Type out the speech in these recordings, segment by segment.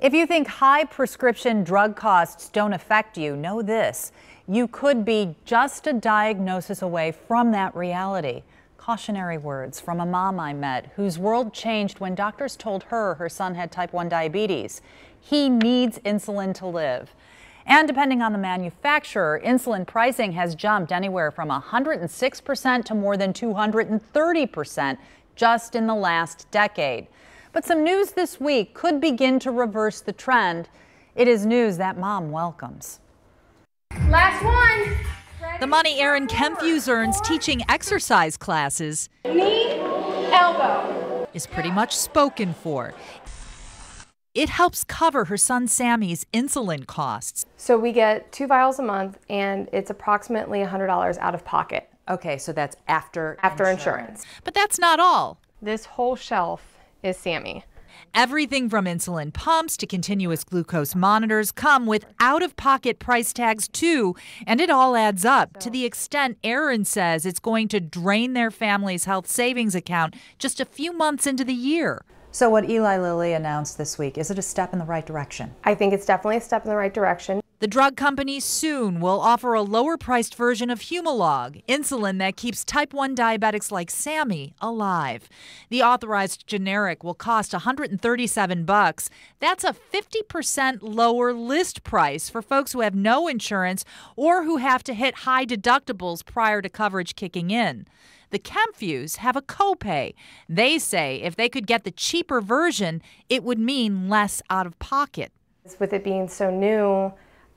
If you think high prescription drug costs don't affect you, know this. You could be just a diagnosis away from that reality. Cautionary words from a mom I met whose world changed when doctors told her son had type 1 diabetes. He needs insulin to live. And depending on the manufacturer, insulin pricing has jumped anywhere from 106% to more than 230% just in the last decade. But some news this week could begin to reverse the trend. It is news that mom welcomes. Last one. The money Erin Kempfuse earns teaching exercise classes Knee, elbow. is pretty much spoken for. It helps cover her son Sammy's insulin costs. So we get 2 vials a month, and it's approximately $100 out of pocket. Okay, so that's after insurance. But that's not all. This whole shelf is Sammy. Everything from insulin pumps to continuous glucose monitors come with out-of-pocket price tags too, and it all adds up to the extent Erin says it's going to drain their family's health savings account just a few months into the year. So what Eli Lilly announced this week, is it a step in the right direction? I think it's definitely a step in the right direction. The drug company soon will offer a lower-priced version of Humalog, insulin that keeps type 1 diabetics like Sammy alive. The authorized generic will cost $137. That's a 50% lower list price for folks who have no insurance or who have to hit high deductibles prior to coverage kicking in. The Kempfuse have a copay. They say if they could get the cheaper version, it would mean less out of pocket. With it being so new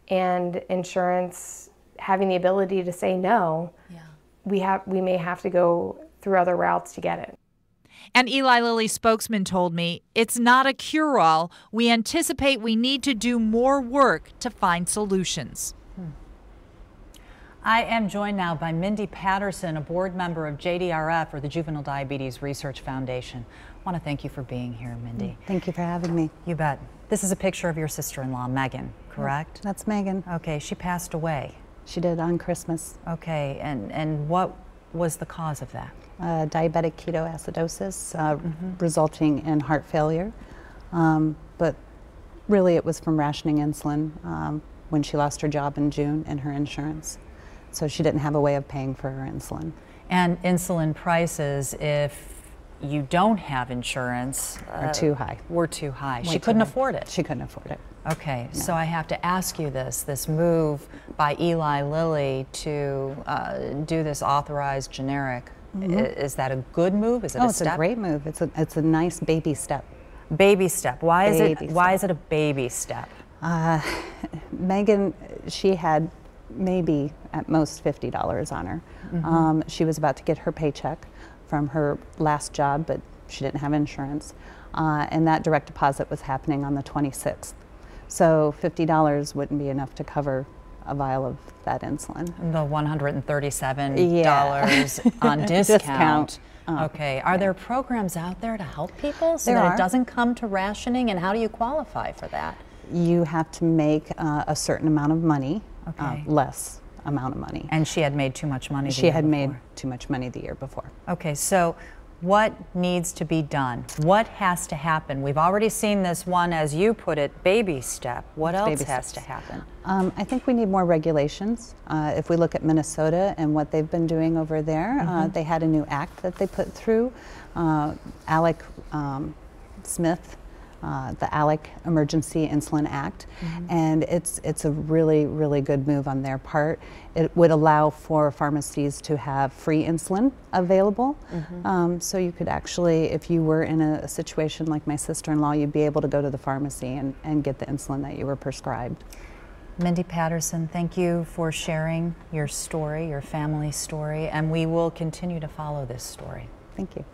and insurance having the ability to say no, we may have to go through other routes to get it. An Eli Lilly spokesman told me, it's not a cure-all. We anticipate we need to do more work to find solutions. I am joined now by Mindy Patterson, a board member of JDRF, or the Juvenile Diabetes Research Foundation. I want to thank you for being here, Mindy. Thank you for having me. You bet. This is a picture of your sister-in-law, Megan, correct? That's Megan. Okay, she passed away. She did on Christmas. Okay, and what was the cause of that? Diabetic ketoacidosis, resulting in heart failure. But really it was from rationing insulin when she lost her job in June and her insurance. So she didn't have a way of paying for her insulin. And insulin prices, if you don't have insurance, Are too high. Were too high. Way She too couldn't high. afford it. She couldn't afford it. Okay, No. so I have to ask you this move by Eli Lilly to do this authorized generic, is that a good move? Is it a step? It's a great move. It's a nice baby step. Baby step. Why is it a baby step? Megan, she had maybe at most $50 on her. She was about to get her paycheck from her last job, but she didn't have insurance. And that direct deposit was happening on the 26th. So $50 wouldn't be enough to cover a vial of that insulin. The $137 on discount. Okay. Are there programs out there to help people so that it doesn't come to rationing? And how do you qualify for that? You have to make a certain amount of money, Okay. less amount of money. And she had made too much money the She year had made before. too much money the year before. Okay, so what needs to be done? What has to happen? We've already seen this one, as you put it, baby step. What else has to happen? I think we need more regulations. If we look at Minnesota and what they've been doing over there, they had a new act that they put through. Alec Smith, the ALEC Emergency Insulin Act, and it's a really, really good move on their part. It would allow for pharmacies to have free insulin available, so you could actually, if you were in a situation like my sister-in-law, you'd be able to go to the pharmacy and get the insulin that you were prescribed. Mindy Patterson, thank you for sharing your story, your family story, and we will continue to follow this story. Thank you.